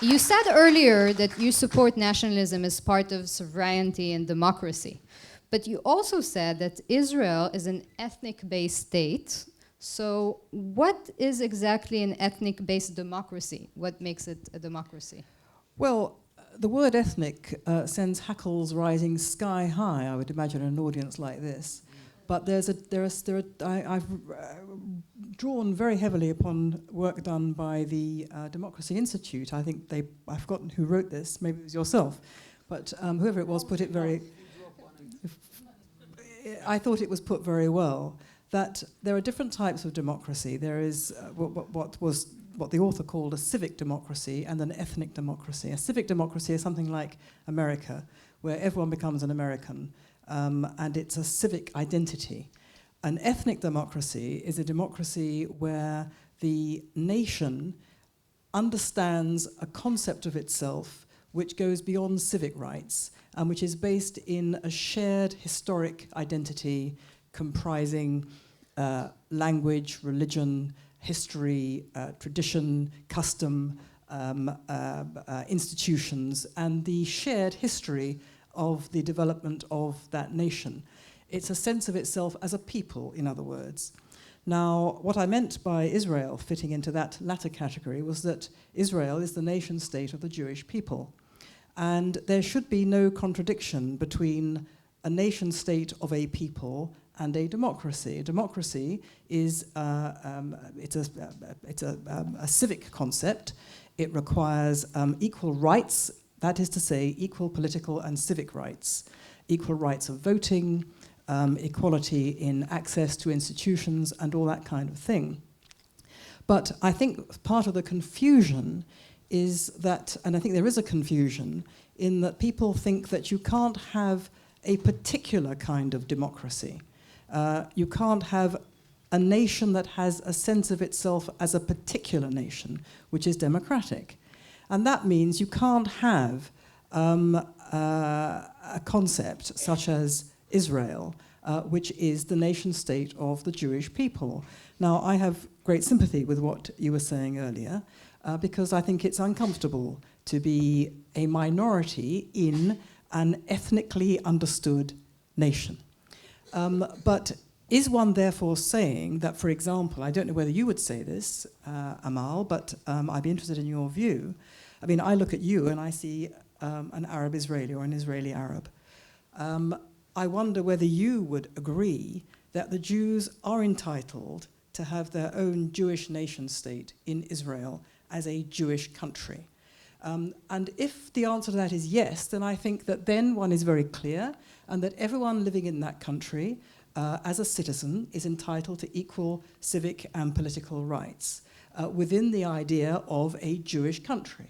You said earlier that you support nationalism as part of sovereignty and democracy. But you also said that Israel is an ethnic-based state. So what is exactly an ethnic-based democracy? What makes it a democracy? Well, the word ethnic sends hackles rising sky high, I would imagine, in an audience like this. But I've drawn very heavily upon work done by the Democracy Institute. I think I've forgotten who wrote this, maybe it was yourself, but whoever it was put it very... I thought it was put very well, that there are different types of democracy. There is what the author called a civic democracy and an ethnic democracy. A civic democracy is something like America, where everyone becomes an American, and it's a civic identity. An ethnic democracy is a democracy where the nation understands a concept of itself which goes beyond civic rights and which is based in a shared historic identity comprising language, religion, history, tradition, custom, institutions, and the shared history of the development of that nation. It's a sense of itself as a people, in other words. Now, what I meant by Israel fitting into that latter category was that Israel is the nation state of the Jewish people. And there should be no contradiction between a nation state of a people and a democracy. A democracy is a civic concept. It requires equal rights, that is to say, equal political and civic rights, equal rights of voting, equality in access to institutions, and all that kind of thing. But I think part of the confusion is that, and I think there is a confusion, in that people think that you can't have a particular kind of democracy. You can't have a nation that has a sense of itself as a particular nation, which is democratic. And that means you can't have a concept such as Israel, which is the nation state of the Jewish people. Now, I have great sympathy with what you were saying earlier, because I think it's uncomfortable to be a minority in an ethnically understood nation. But is one therefore saying that, for example, I don't know whether you would say this, Amal, but I'd be interested in your view. I mean, I look at you and I see an Arab Israeli or an Israeli Arab. I wonder whether you would agree that the Jews are entitled to have their own Jewish nation state in Israel as a Jewish country. And if the answer to that is yes, then I think that then one is very clear, and that everyone living in that country as a citizen is entitled to equal civic and political rights within the idea of a Jewish country.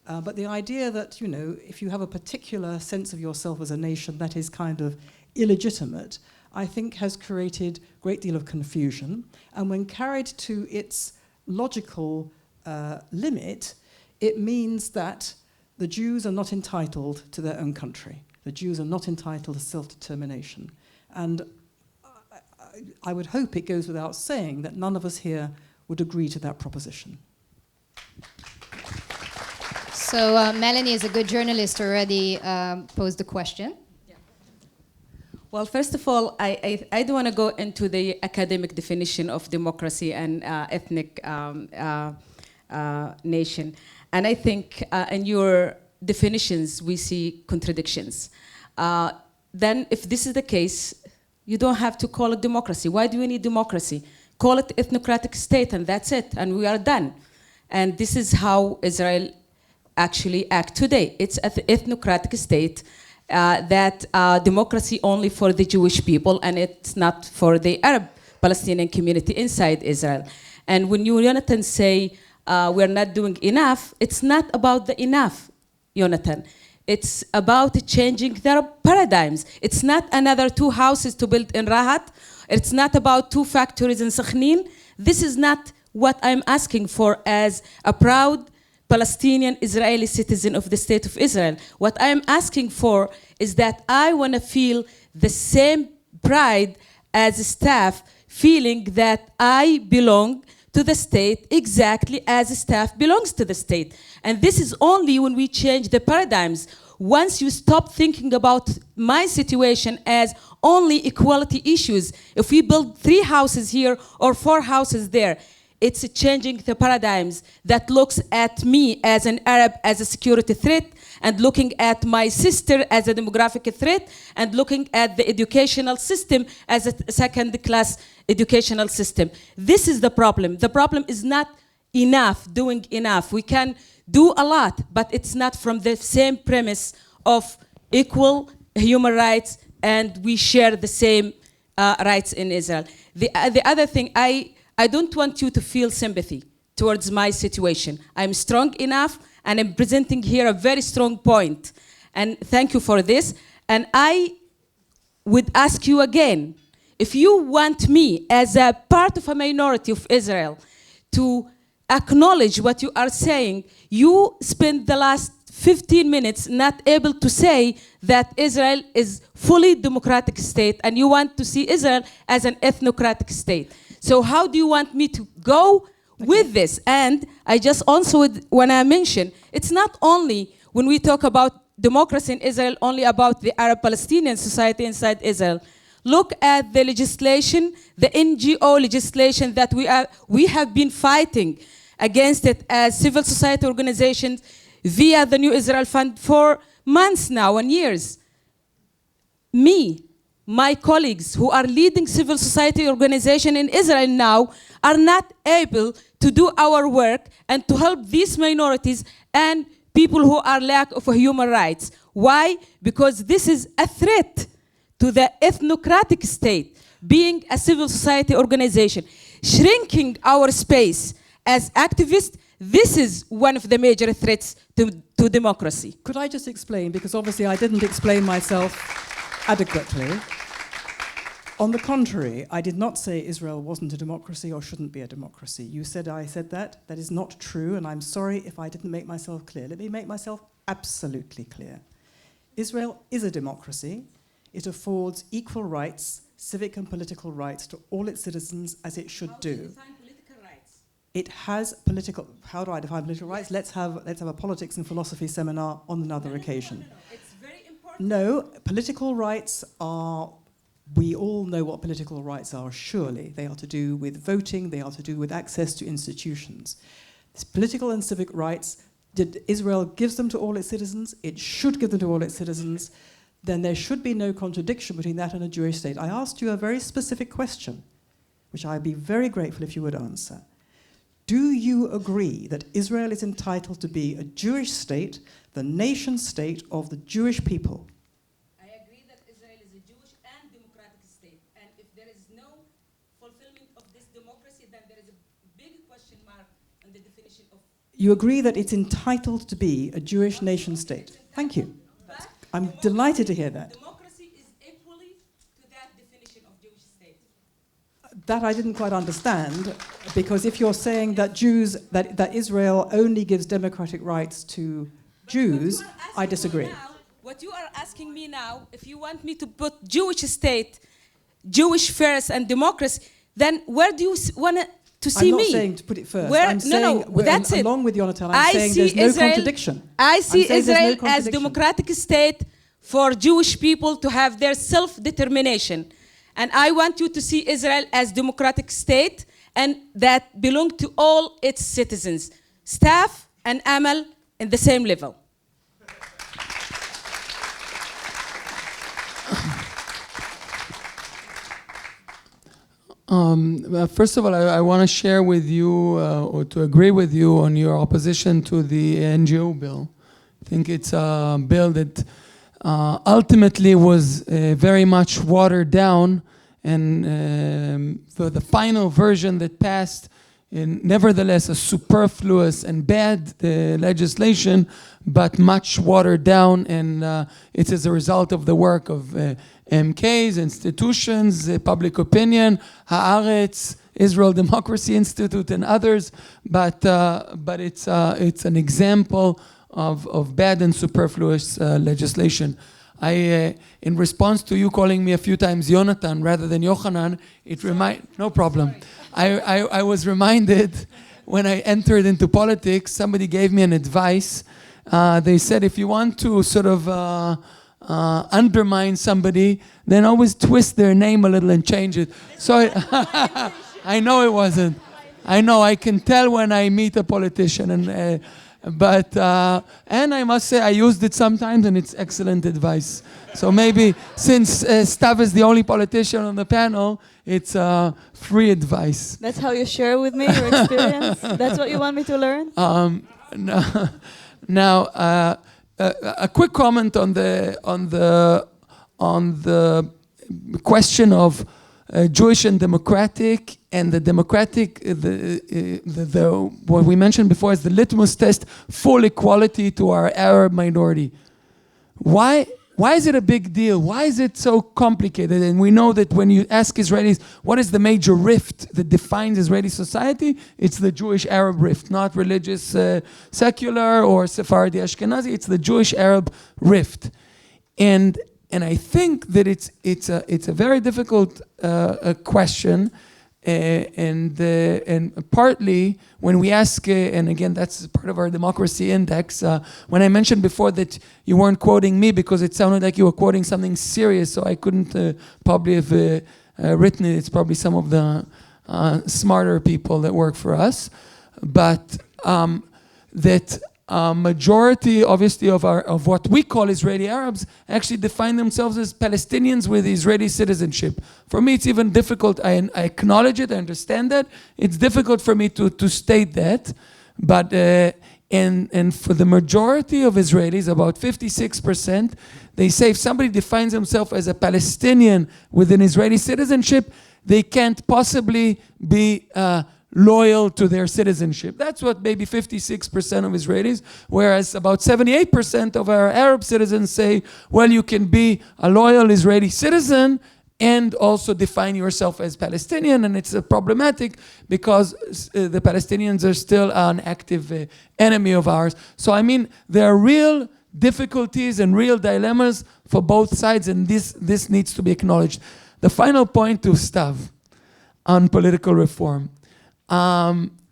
But the idea that, you know, if you have a particular sense of yourself as a nation that is kind of illegitimate, I think has created a great deal of confusion. And when carried to its logical limit, it means that the Jews are not entitled to their own country. The Jews are not entitled to self-determination. And I would hope it goes without saying that none of us here would agree to that proposition. So Melanie, is a good journalist, already posed the question. Yeah. Well, first of all, I don't want to go into the academic definition of democracy and ethnic nation. And I think in your definitions, we see contradictions. Then if this is the case, you don't have to call it democracy. Why do we need democracy? Call it ethnocratic state, and that's it, and we are done. And this is how Israel actually act today. It's an ethnocratic state that democracy only for the Jewish people, and it's not for the Arab Palestinian community inside Israel. And when you, Jonathan, say we're not doing enough, it's not about the enough, Jonathan. It's about changing their paradigms. It's not another 2 houses to build in Rahat. It's not about 2 factories in Sakhnin. This is not what I'm asking for as a proud Palestinian Israeli citizen of the state of Israel. What I'm asking for is that I want to feel the same pride as staff, feeling that I belong to the state exactly as Stav belongs to the state. And this is only when we change the paradigms. Once you stop thinking about my situation as only equality issues, if we build 3 houses here or 4 houses there, it's changing the paradigms that looks at me as an Arab as a security threat, and looking at my sister as a demographic threat, and looking at the educational system as a second-class educational system. This is the problem. The problem is not doing enough. We can do a lot, but it's not from the same premise of equal human rights, and we share the same rights in Israel. The other thing, I don't want you to feel sympathy towards my situation. I'm strong enough, and I'm presenting here a very strong point. And thank you for this. And I would ask you again, if you want me as a part of a minority of Israel to acknowledge what you are saying, you spend the last 15 minutes not able to say that Israel is fully democratic state, and you want to see Israel as an ethnocratic state. So how do you want me to go with this? And I just also want to mention, it's not only when we talk about democracy in Israel, only about the Arab-Palestinian society inside Israel. Look at the legislation, the NGO legislation that we have been fighting against it as civil society organizations via the New Israel Fund for months now and years. My colleagues who are leading civil society organization in Israel now are not able to do our work and to help these minorities and people who are lack of human rights. Why? Because this is a threat to the ethnocratic state, being a civil society organization. Shrinking our space as activists, this is one of the major threats to democracy. Could I just explain, because obviously I didn't explain myself adequately. On the contrary, I did not say Israel wasn't a democracy or shouldn't be a democracy. You said I said that. That is not true, and I'm sorry if I didn't make myself clear. Let me make myself absolutely clear. Israel is a democracy. It affords equal rights, civic and political rights, to all its citizens, as it should do. How do you define political rights? It has political... How do I define political rights? Let's have a politics and philosophy seminar on another occasion. No. It's very important. No, political rights are... We all know what political rights are, surely. They are to do with voting, they are to do with access to institutions. This political and civic rights, Israel gives them to all its citizens, it should give them to all its citizens, then there should be no contradiction between that and a Jewish state. I asked you a very specific question, which I'd be very grateful if you would answer. Do you agree that Israel is entitled to be a Jewish state, the nation state of the Jewish people? You agree that it's entitled to be a Jewish nation state. Thank you. I'm delighted to hear that. Democracy is equally to that definition of Jewish state. That I didn't quite understand, because if you're saying that that Israel only gives democratic rights to Jews, I disagree. What you are asking me now, if you want me to put Jewish state, Jewish first and democracy, then where do you want to see me? I'm not saying to put it first. I'm saying, that's it. Along with Yonatan, I'm saying there's no contradiction. I see Israel as democratic state for Jewish people to have their self-determination. And I want you to see Israel as democratic state and that belong to all its citizens. Stav and Amal in the same level. First of all, I want to share with you or to agree with you on your opposition to the NGO bill. I think it's a bill that ultimately was very much watered down, and for the final version that passed, nevertheless a superfluous and bad legislation, but much watered down, and it's as a result of the work of MKs, institutions, public opinion, Haaretz, Israel Democracy Institute, and others. But it's an example of bad and superfluous legislation. In response to you calling me a few times Yonatan rather than Yohanan, no problem. I was reminded when I entered into politics, somebody gave me an advice. They said if you want to sort of undermine somebody, then always twist their name a little and change it. So I know it wasn't. I know, I can tell when I meet a politician, and I must say I used it sometimes, and it's excellent advice. So maybe since Stav is the only politician on the panel, it's free advice. That's how you share with me your experience? That's what you want me to learn? Now, a quick comment on the question of Jewish and democratic, and the democratic, what we mentioned before is the litmus test, full equality to our Arab minority. Why is it a big deal? Why is it so complicated? And we know that when you ask Israelis, what is the major rift that defines Israeli society? It's the Jewish-Arab rift, not religious, secular, or Sephardi Ashkenazi. It's the Jewish-Arab rift. And I think that it's a very difficult question, and partly when we ask, and again that's part of our democracy index. When I mentioned before that you weren't quoting me because it sounded like you were quoting something serious, so I couldn't probably have written it. It's probably some of the smarter people that work for us, but that. Majority, obviously, of what we call Israeli Arabs actually define themselves as Palestinians with Israeli citizenship. For me, it's even difficult. I acknowledge it. I understand that. It's difficult for me to state that. But and for the majority of Israelis, about 56%, they say if somebody defines himself as a Palestinian with an Israeli citizenship, they can't possibly be loyal to their citizenship. That's what maybe 56% of Israelis, whereas about 78% of our Arab citizens say, well, you can be a loyal Israeli citizen and also define yourself as Palestinian, and it's problematic because the Palestinians are still an active enemy of ours. So I mean, there are real difficulties and real dilemmas for both sides, and this needs to be acknowledged. The final point to Stav on political reform.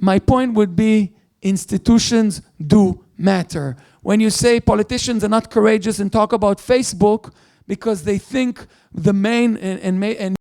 My point would be institutions do matter. When you say politicians are not courageous and talk about Facebook because they think the main and